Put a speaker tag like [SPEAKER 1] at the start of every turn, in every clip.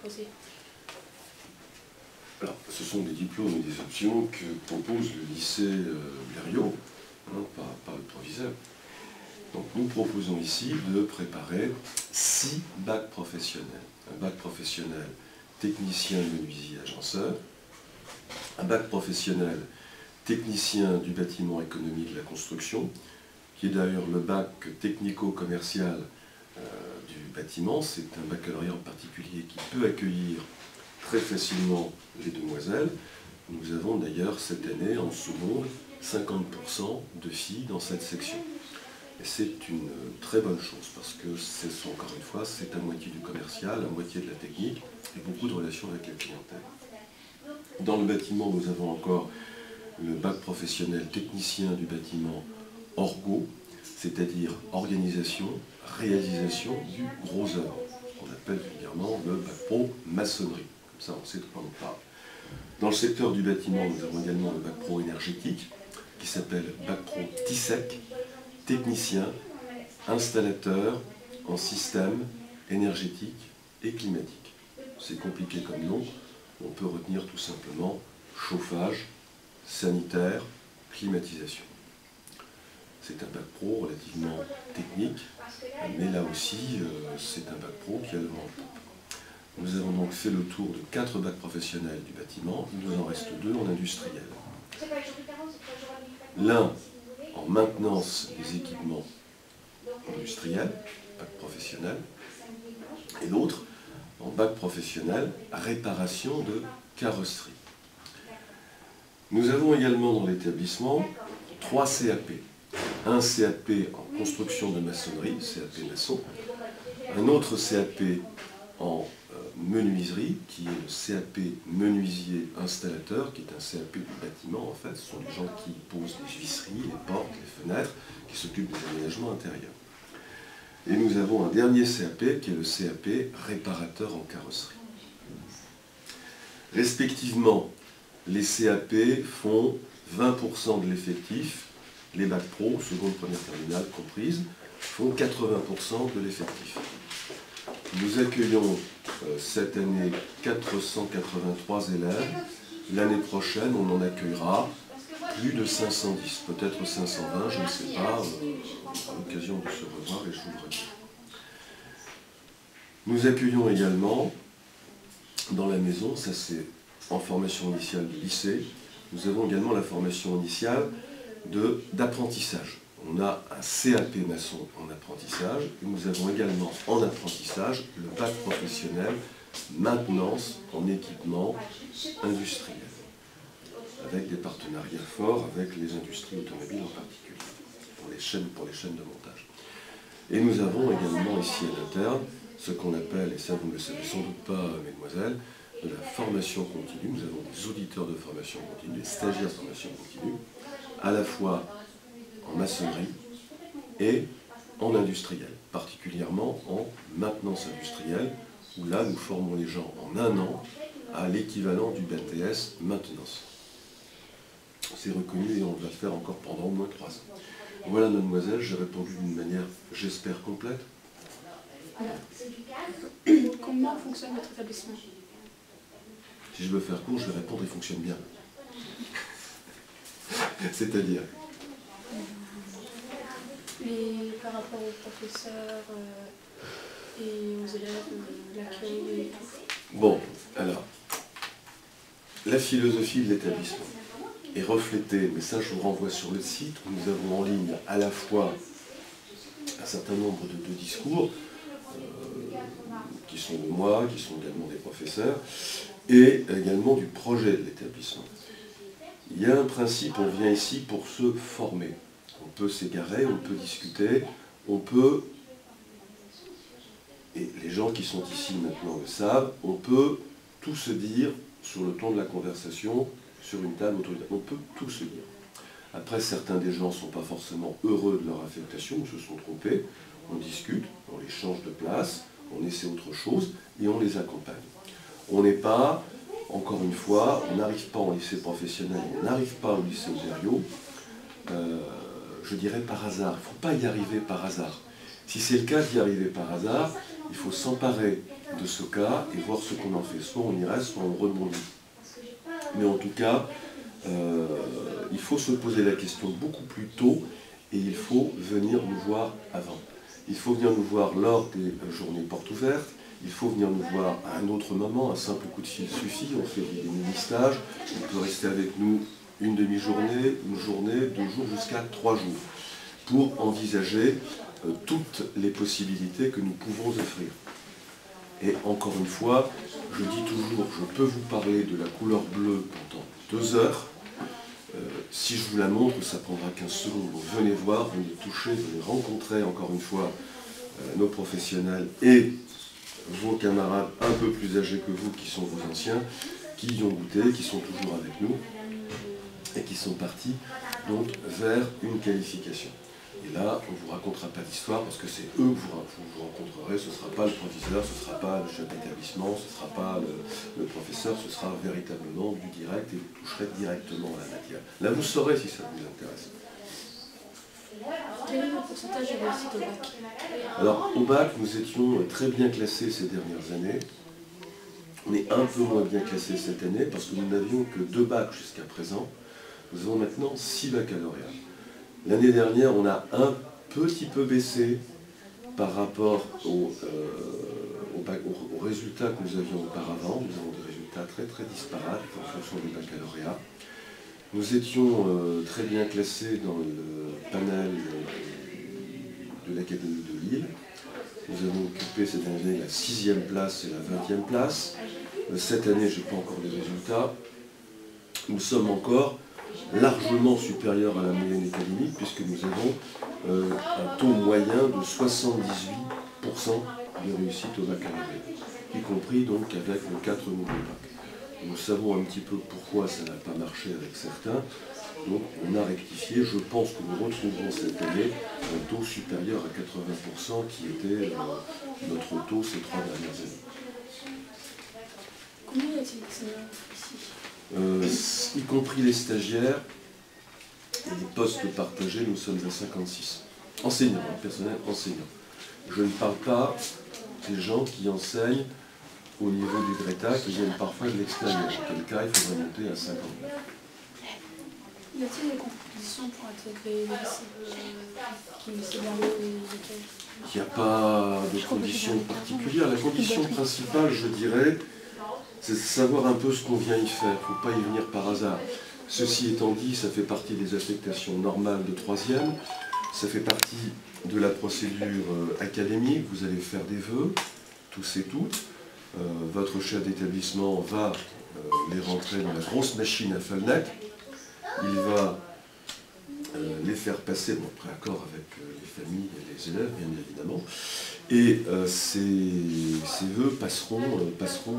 [SPEAKER 1] sur...
[SPEAKER 2] Alors, ce sont des diplômes et des options que propose le lycée Blériot, par le proviseur. Donc nous proposons ici de préparer 6 bacs professionnels. Un bac professionnel technicien menuisier agenceur, un bac professionnel technicien du bâtiment économie de la construction, qui est d'ailleurs le bac technico-commercial du bâtiment. C'est un baccalauréat en particulier qui peut accueillir très facilement les demoiselles. Nous avons d'ailleurs cette année en seconde 50% de filles dans cette section. Et c'est une très bonne chose parce que c'est encore une fois, c'est à moitié du commercial, à moitié de la technique et beaucoup de relations avec la clientèle. Dans le bâtiment, nous avons encore le bac professionnel technicien du bâtiment Orgo, c'est-à-dire organisation, réalisation du gros œuvre, ce qu'on appelle vulgairement le bac pro maçonnerie. Comme ça, on sait de quoi on parle. Dans le secteur du bâtiment, nous avons également le bac pro énergétique, qui s'appelle bac pro TISEC, technicien, installateur en système énergétique et climatique. C'est compliqué comme nom, on peut retenir tout simplement chauffage, sanitaire, climatisation. C'est un bac pro relativement technique, mais là aussi, c'est un bac pro qui a le vent en poupe. Nous avons donc fait le tour de 4 bacs professionnels du bâtiment, il nous en reste 2 en industriel. L'un en maintenance des équipements industriels, bac professionnel, et l'autre en bac professionnel réparation de carrosserie. Nous avons également dans l'établissement 3 CAP. Un CAP en construction de maçonnerie, CAP maçon, un autre CAP en menuiserie, qui est le CAP menuisier installateur, qui est un CAP du bâtiment en fait. Ce sont les gens qui posent les visseries, les portes, les fenêtres, qui s'occupent des aménagements intérieurs. Et nous avons un dernier CAP qui est le CAP réparateur en carrosserie. Respectivement, les CAP font 20% de l'effectif, les bacs pro, seconde, première, terminale comprises, font 80% de l'effectif. Nous accueillons cette année 483 élèves. L'année prochaine, on en accueillera plus de 510, peut-être 520, je ne sais pas, à l'occasion de se revoir et je vous le redis. Nous accueillons également dans la maison, ça c'est en formation initiale du lycée, nous avons également la formation initiale d'apprentissage. On a un CAP maçon en apprentissage et nous avons également en apprentissage le bac professionnel maintenance en équipement industriel, avec des partenariats forts avec les industries automobiles en particulier, pour les chaînes de montage. Et nous avons également ici à l'interne ce qu'on appelle, et ça vous ne le savez sans doute pas, mesdemoiselles, de la formation continue. Nous avons des auditeurs de formation continue, des stagiaires de formation continue, à la fois en maçonnerie et en industriel, particulièrement en maintenance industrielle, où là nous formons les gens en un an à l'équivalent du BTS maintenance. C'est reconnu et on va le faire encore pendant au moins 3 ans. Voilà, mademoiselle, j'ai répondu d'une manière, j'espère, complète.
[SPEAKER 1] Comment fonctionne votre établissement?
[SPEAKER 2] Si je veux faire court, je vais répondre, il fonctionne bien. C'est-à-dire
[SPEAKER 1] Et par rapport aux professeurs et aux élèves, l'accueil et tout.
[SPEAKER 2] Bon, alors, la philosophie de l'établissement est reflétée, mais ça je vous renvoie sur le site, où nous avons en ligne à la fois un certain nombre de discours, qui sont de moi, qui sont également des professeurs, et également du projet de l'établissement. Il y a un principe, on vient ici pour se former. On peut s'égarer, on peut discuter, on peut, et les gens qui sont ici maintenant le savent, on peut tout se dire sur le ton de la conversation, sur une table autour de la table, on peut tout se dire. Après, certains des gens ne sont pas forcément heureux de leur affectation, ou se sont trompés, on discute, on les change de place, on essaie autre chose, et on les accompagne. On n'est pas, encore une fois, on n'arrive pas au lycée professionnel, on n'arrive pas au lycée Oderio, je dirais par hasard. Il ne faut pas y arriver par hasard. Si c'est le cas d'y arriver par hasard, il faut s'emparer de ce cas et voir ce qu'on en fait. Soit on y reste, soit on rebondit. Mais en tout cas, il faut se poser la question beaucoup plus tôt et il faut venir nous voir avant. Il faut venir nous voir lors des journées portes ouvertes, il faut venir nous voir à un autre moment, un simple coup de fil suffit, on fait des mini-stages, on peut rester avec nous une demi-journée, une journée, 2 jours, jusqu'à 3 jours, pour envisager toutes les possibilités que nous pouvons offrir. Et encore une fois, je dis toujours, je peux vous parler de la couleur bleue pendant 2 heures. Si je vous la montre, ça prendra 15 secondes. Donc venez voir, venez toucher, venez rencontrer encore une fois nos professionnels et vos camarades un peu plus âgés que vous, qui sont vos anciens, qui y ont goûté, qui sont toujours avec nous et qui sont partis donc vers une qualification. Et là, on ne vous racontera pas d'histoire parce que c'est eux que vous rencontrerez, ce ne sera pas le proviseur, ce ne sera pas le chef d'établissement, ce ne sera pas le professeur, ce sera véritablement du direct et vous toucherez directement à la matière. Là, vous saurez si ça vous intéresse.
[SPEAKER 1] Quel est le pourcentage de réussite au bac?
[SPEAKER 2] Alors, au bac, nous étions très bien classés ces dernières années, mais un peu moins bien classés cette année parce que nous n'avions que 2 bacs jusqu'à présent. Nous avons maintenant 6 baccalauréats. L'année dernière, on a un petit peu baissé par rapport aux résultats que nous avions auparavant. Nous avons des résultats très très disparates en fonction des baccalauréats. Nous étions très bien classés dans le panel de l'Académie de Lille. Nous avons occupé cette année la 6e place et la 20e place. Cette année, je n'ai pas encore les résultats. Nous sommes encore largement supérieurs à la moyenne académique, puisque nous avons un taux moyen de 78% de réussite au baccalauréat, y compris donc avec le 4 nouveaux bacs. Nous savons un petit peu pourquoi ça n'a pas marché avec certains, donc on a rectifié. Je pense que nous retrouverons cette année un taux supérieur à 80% qui était notre taux ces 3 dernières années.
[SPEAKER 1] Combien y a-t-il ici
[SPEAKER 2] Y compris les stagiaires et les postes partagés, nous sommes à 56. Enseignants, personnel enseignant. Je ne parle pas des gens qui enseignent au niveau du Greta, qui viennent parfois de l'extérieur. En quel cas, il faudrait monter à 59.
[SPEAKER 1] Y a-t-il des compétitions pour intégrer les lycées Berlioz et lesquels?
[SPEAKER 2] Il n'y a pas de conditions particulières. La condition principale, je dirais, c'est de savoir un peu ce qu'on vient y faire. Il ne faut pas y venir par hasard. Ceci étant dit, ça fait partie des affectations normales de 3e. Ça fait partie de la procédure académique. Vous allez faire des vœux, tous et toutes. Votre chef d'établissement va les rentrer dans la grosse machine à Falnec. Il va les faire passer, bon, après accord avec les familles et les élèves, bien évidemment. Et ces vœux passeront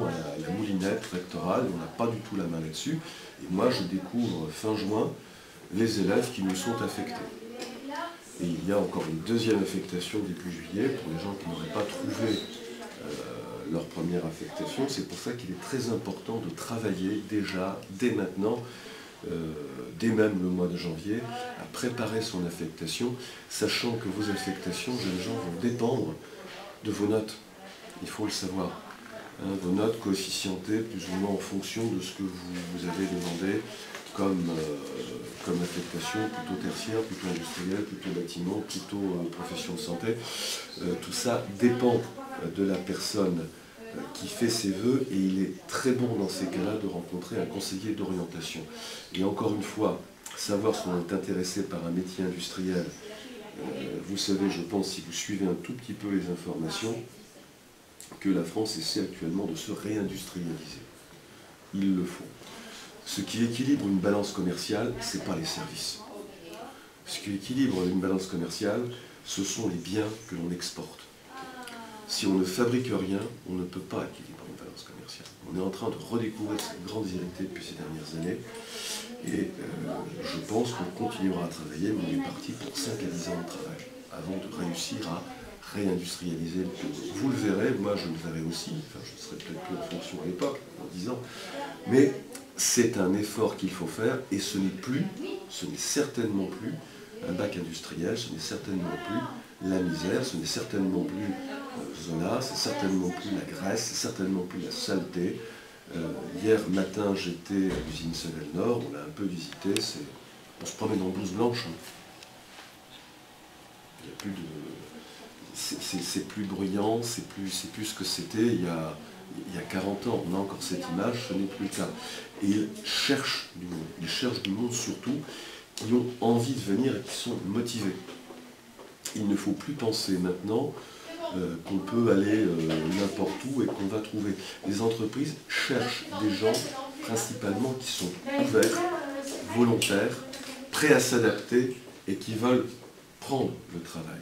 [SPEAKER 2] à la moulinette rectorale. On n'a pas du tout la main là-dessus. Et moi, je découvre fin juin les élèves qui nous sont affectés. Et il y a encore une deuxième affectation début juillet pour les gens qui n'auraient pas trouvé leur première affectation. C'est pour ça qu'il est très important de travailler déjà, dès maintenant, dès même le mois de janvier, à préparer son affectation, sachant que vos affectations, jeunes gens, vont dépendre de vos notes. Il faut le savoir. Hein, vos notes coefficientées plus ou moins en fonction de ce que vous avez demandé comme affectation, plutôt tertiaire, plutôt industrielle, plutôt bâtiment, plutôt profession de santé. Tout ça dépend de la personne qui fait ses vœux, et il est très bon dans ces cas-là de rencontrer un conseiller d'orientation. Et encore une fois, savoir si on est intéressé par un métier industriel, vous savez, je pense, si vous suivez un tout petit peu les informations, que la France essaie actuellement de se réindustrialiser. Il le faut. Ce qui équilibre une balance commerciale, ce n'est pas les services. Ce qui équilibre une balance commerciale, ce sont les biens que l'on exporte. Si on ne fabrique rien, on ne peut pas équilibrer une balance commerciale. On est en train de redécouvrir cette grande vérité depuis ces dernières années. Et je pense qu'on continuera à travailler, mais on est parti pour 5 à 10 ans de travail avant de réussir à réindustrialiser le pays. Vous le verrez, moi je le verrai aussi, enfin je serai peut-être plus en fonction à l'époque, dans 10 ans, mais c'est un effort qu'il faut faire, et ce n'est certainement plus un bac industriel, ce n'est certainement plus la misère, ce n'est certainement plus Zola, c'est certainement plus la graisse, c'est certainement plus la saleté. Hier matin, j'étais à l'usine Sevel Nord, on l'a un peu visité, on se promène en blouse blanche. Hein. Il n'y a plus de... C'est plus bruyant, c'est plus ce que c'était il y a 40 ans. On a encore cette image, ce n'est plus le cas. Et ils cherchent du monde surtout, qui ont envie de venir et qui sont motivés. Il ne faut plus penser maintenant qu'on peut aller n'importe où et qu'on va trouver. Les entreprises cherchent des gens principalement qui sont ouverts, volontaires, prêts à s'adapter et qui veulent prendre le travail.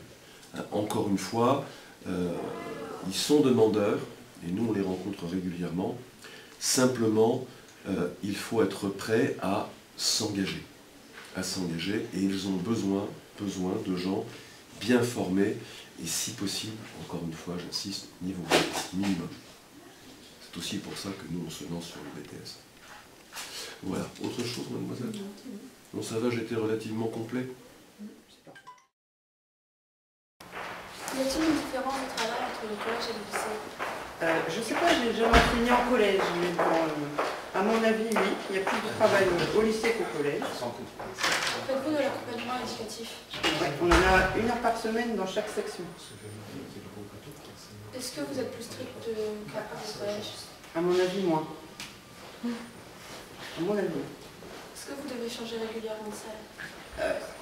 [SPEAKER 2] Encore une fois, ils sont demandeurs, et nous on les rencontre régulièrement. Simplement, il faut être prêt à s'engager, et ils ont besoin de gens bien formés, et si possible, encore une fois, j'insiste, niveau minimum. C'est aussi pour ça que nous on se lance sur le BTS. Voilà. Autre chose, mademoiselle? Non, ça va, j'étais relativement complet.
[SPEAKER 1] Y a-t-il une différence de travail entre le collège et le lycée?
[SPEAKER 3] Je ne sais pas, j'ai jamais enseigné en collège, mais bon, à mon avis, oui, il y a plus de travail au lycée qu'au collège.
[SPEAKER 1] Faites-vous de l'accompagnement éducatif?
[SPEAKER 3] Ouais, on en a 1 heure par semaine dans chaque section.
[SPEAKER 1] Est-ce que vous êtes plus strict qu'à au collège?
[SPEAKER 3] À mon avis, moins. À mon avis.
[SPEAKER 1] Est-ce que vous devez changer régulièrement de salle?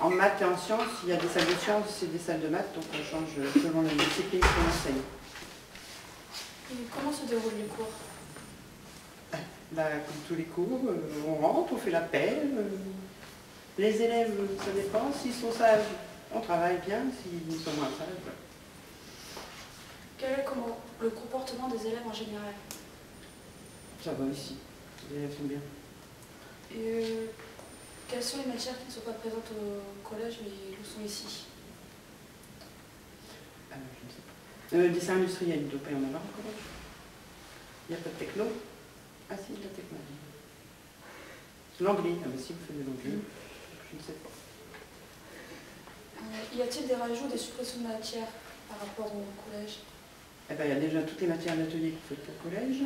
[SPEAKER 3] En maths et en sciences, il y a des salles de sciences et des salles de maths, donc on change selon la discipline qu'on enseigne.
[SPEAKER 1] Et comment se déroulent les cours?
[SPEAKER 3] Bah, comme tous les cours, on rentre, on fait l'appel. Les élèves, ça dépend. S'ils sont sages, on travaille bien. S'ils sont moins sages, bah.
[SPEAKER 1] Quel est le comportement des élèves en général?
[SPEAKER 3] Ça va ici. Les élèves sont bien.
[SPEAKER 1] Et quelles sont les matières qui ne sont pas présentes au collège mais qui sont ici?
[SPEAKER 3] Je ne sais pas. Le dessin industriel, il ne doit pas y en avoir au collège. Il n'y a pas de techno. Ah si, de la techno. L'anglais. Ah mais si, vous faites de l'anglais. Je ne sais pas.
[SPEAKER 1] Y a-t-il des rajouts, des suppressions de matières par rapport au collège?
[SPEAKER 3] Eh ben, il y a déjà toutes les matières d'atelier qu'il faut au collège.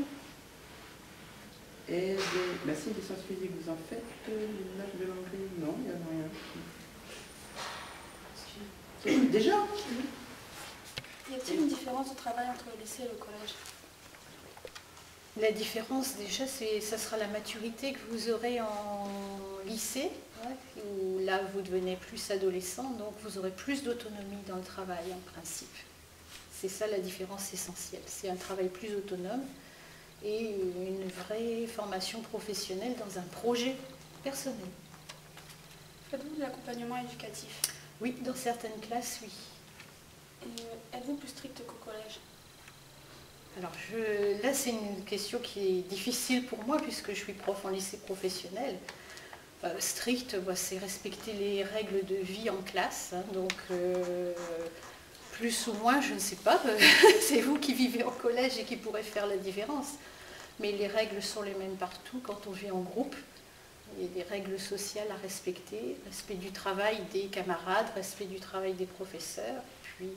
[SPEAKER 3] Et bah si, des sciences physiques, vous en faites. L'âge de l'anglais, non, il n'y a rien. Déjà?
[SPEAKER 1] Y a-t-il une différence de travail entre le lycée et le collège?
[SPEAKER 4] La différence, déjà, ça sera la maturité que vous aurez en lycée, où là, vous devenez plus adolescent, donc vous aurez plus d'autonomie dans le travail, en principe. C'est ça la différence essentielle. C'est un travail plus autonome et une vraie formation professionnelle dans un projet personnel.
[SPEAKER 1] Faites-vous de l'accompagnement éducatif?
[SPEAKER 4] Oui, dans certaines classes, oui.
[SPEAKER 1] Et êtes-vous plus strict qu'au collège?
[SPEAKER 4] Alors là, c'est une question qui est difficile pour moi puisque je suis prof en lycée professionnel. Strict, c'est respecter les règles de vie en classe. Hein, donc, plus ou moins, je ne sais pas. C'est vous qui vivez en collège et qui pourrez faire la différence. Mais les règles sont les mêmes partout quand on vit en groupe. Il y a des règles sociales à respecter, respect du travail des camarades, respect du travail des professeurs, puis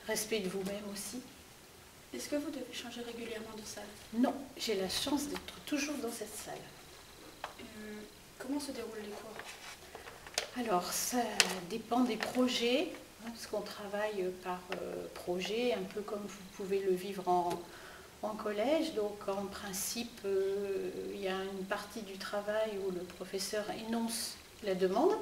[SPEAKER 4] respect de vous-même aussi.
[SPEAKER 1] Est-ce que vous devez changer régulièrement de salle?
[SPEAKER 4] Non, j'ai la chance d'être toujours dans cette salle.
[SPEAKER 1] Comment se déroulent les cours?
[SPEAKER 4] Alors, ça dépend des projets, hein, parce qu'on travaille par projet, un peu comme vous pouvez le vivre en collège. Donc, en principe, il y a une partie du travail où le professeur énonce la demande,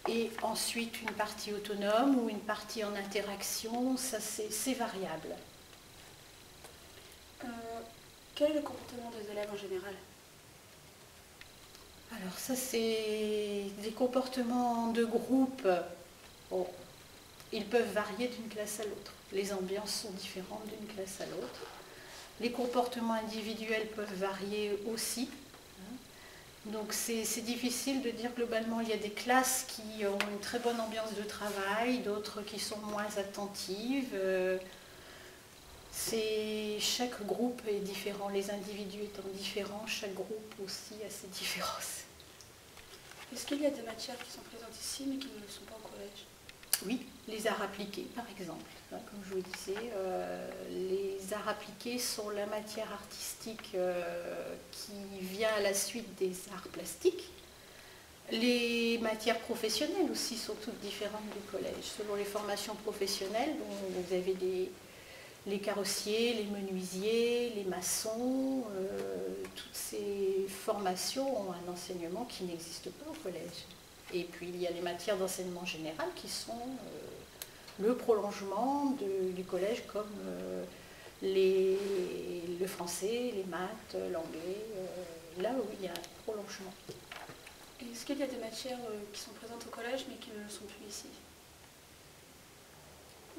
[SPEAKER 4] et ensuite une partie autonome ou une partie en interaction, ça c'est variable.
[SPEAKER 1] Quel est le comportement des élèves en général?
[SPEAKER 4] Alors ça, c'est des comportements de groupe. Bon, ils peuvent varier d'une classe à l'autre. Les ambiances sont différentes d'une classe à l'autre. Les comportements individuels peuvent varier aussi. Donc c'est difficile de dire globalement. Il y a des classes qui ont une très bonne ambiance de travail, d'autres qui sont moins attentives. Chaque groupe est différent, les individus étant différents, chaque groupe aussi a ses différences.
[SPEAKER 1] Est-ce qu'il y a des matières qui sont présentes ici mais qui ne le sont pas au collège?
[SPEAKER 4] Oui, les arts appliqués par exemple. Comme je vous disais, les arts appliqués sont la matière artistique qui vient à la suite des arts plastiques. Les matières professionnelles aussi sont toutes différentes du collège. Selon les formations professionnelles, vous avez les carrossiers, les menuisiers, les maçons, toutes ces formations ont un enseignement qui n'existe pas au collège. Et puis il y a les matières d'enseignement général qui sont le prolongement du collège, comme le français, les maths, l'anglais, là où il y a un prolongement.
[SPEAKER 1] Est-ce qu'il y a des matières qui sont présentes au collège mais qui ne le sont plus ici?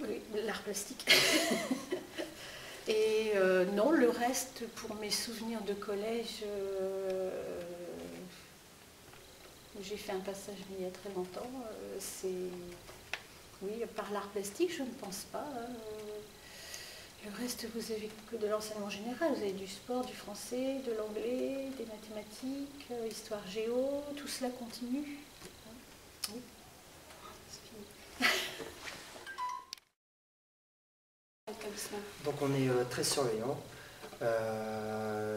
[SPEAKER 4] Oui, l'art plastique. Et non, le reste, pour mes souvenirs de collège, j'ai fait un passage mais il y a très longtemps, oui, par l'art plastique, je ne pense pas. Le reste, vous avez que de l'enseignement général, vous avez du sport, du français, de l'anglais, des mathématiques, histoire géo, tout cela continue. Oui.
[SPEAKER 5] Donc on est 13 surveillants,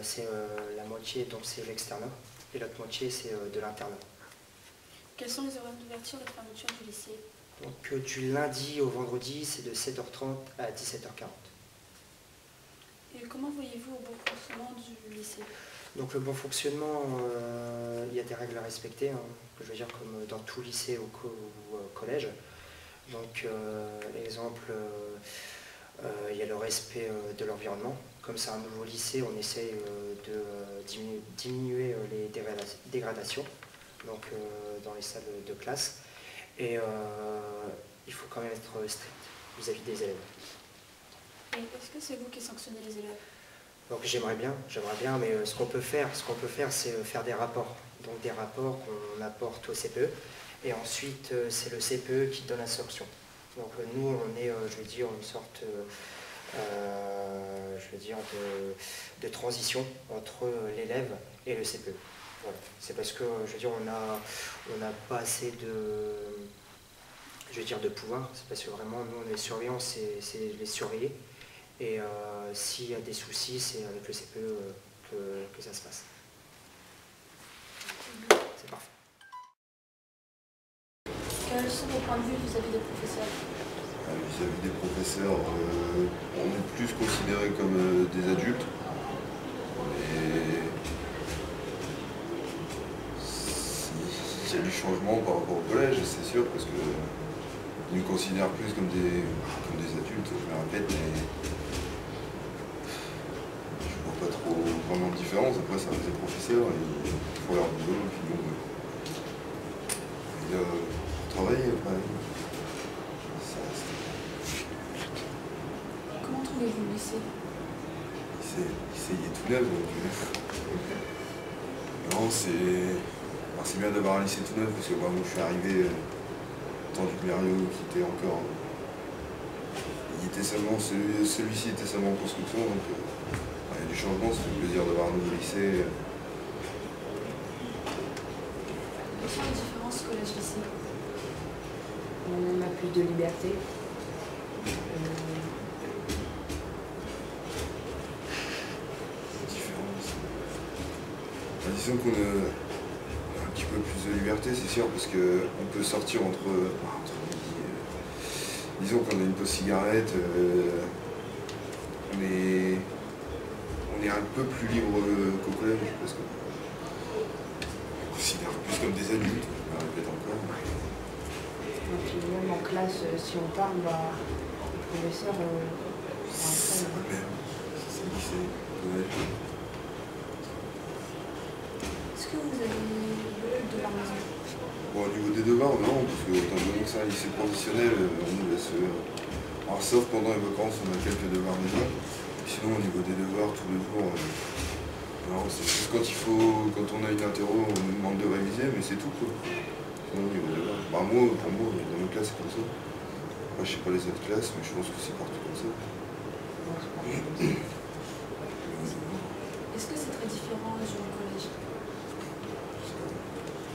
[SPEAKER 5] c'est la moitié, donc c'est l'externat, et l'autre moitié c'est de l'internat.
[SPEAKER 1] Quels sont les horaires d'ouverture et de fermeture du lycée?
[SPEAKER 5] Donc du lundi au vendredi, c'est de 7h30 à 17h40.
[SPEAKER 1] Et comment voyez-vous au bon fonctionnement du lycée?
[SPEAKER 5] Donc le bon fonctionnement, il y a des règles à respecter, hein, je veux dire comme dans tout lycée ou collège. Donc exemple, il y a le respect de l'environnement, Comme c'est un nouveau lycée, on essaye de diminuer les dégradations donc, dans les salles de classe. Et il faut quand même être strict vis-à-vis des élèves.
[SPEAKER 1] Et est-ce que c'est vous qui sanctionnez les élèves?
[SPEAKER 5] Donc j'aimerais bien, mais ce qu'on peut faire, c'est faire des rapports. Donc des rapports qu'on apporte au CPE. Et ensuite, c'est le CPE qui donne la sanction. Donc nous, on est, je vais dire, une sorte de transition entre l'élève et le CPE. Voilà. C'est parce que, je veux dire, on n'a pas assez de pouvoir. C'est parce que vraiment, nous, on est surveillants, c'est les surveiller. Et s'il y a des soucis, c'est avec le CPE que ça se passe. C'est parfait.
[SPEAKER 1] Quels sont vos points de vue vis-à-vis des professeurs?
[SPEAKER 6] Vis-à-vis des professeurs, on est plus considérés comme des adultes. Et s'il y a du changement par rapport au collège, c'est sûr, parce qu'ils nous considèrent plus comme des adultes, je me répète, mais je vois pas trop vraiment de différence. Après, ça reste des professeurs, ils font leur boulot, et puis bon, travailler après.
[SPEAKER 1] Comment trouvez-vous le lycée?
[SPEAKER 6] Il est tout neuf, donc non, c'est bien d'avoir un lycée tout neuf, parce que moi je suis arrivé tant du Clério qui était encore. Celui-ci était seulement en construction, donc il y a du changement, ça fait plaisir d'avoir un nouveau lycée.
[SPEAKER 1] Quelles sont les différences collège-lycée?
[SPEAKER 7] On a plus de liberté.
[SPEAKER 6] Disons qu'on a un petit peu plus de liberté, c'est sûr, parce qu'on peut sortir entre midi. Disons qu'on a une pause cigarette, on est un peu plus libre qu'au collège, parce qu'on considère plus comme des adultes, je me répète encore.
[SPEAKER 7] Et puis même en classe, si on parle, le professeur...
[SPEAKER 6] c'est pas le même, c'est le lycée, le collège.
[SPEAKER 1] Est-ce que vous avez de la maison?
[SPEAKER 6] Bon, au niveau des devoirs, non, parce que étant donné que c'est un lycée professionnel, on nous laisse... alors, sauf pendant les vacances, on a quelques devoirs déjà. Sinon, au niveau des devoirs, tous les jours, non, c'est juste quand on a une interro, on nous demande de réviser, mais c'est tout, quoi. Sinon, au niveau des devoirs... Bah, moi, pour moi, dans mes classes, c'est comme ça. Après, je sais pas les autres classes, mais je pense que c'est partout comme ça.
[SPEAKER 1] Est-ce que c'est très différent du collège?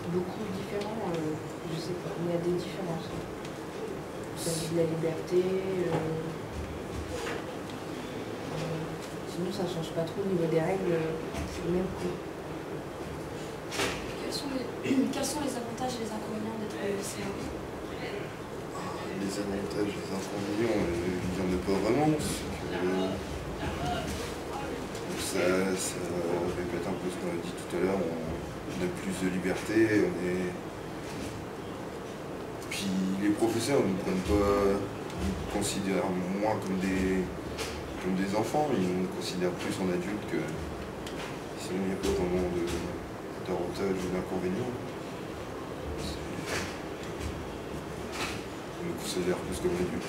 [SPEAKER 7] Beaucoup différents, je sais pas, il y a des différences. Il s'agit de la liberté. Sinon, ça ne change pas trop au niveau des règles, c'est le même coup.
[SPEAKER 1] Quels sont les avantages et les inconvénients d'être lycéen?
[SPEAKER 6] Les avantages, les inconvénients, il n'y en a pas vraiment. Ça répète un peu ce qu'on a dit tout à l'heure. On a plus de liberté, Puis les professeurs ne nous prennent pas, nous considèrent moins comme des enfants, ils nous considèrent plus en adultes que... Sinon il n'y a pas vraiment d'avantages ou d'inconvénients. On nous considère plus comme adultes.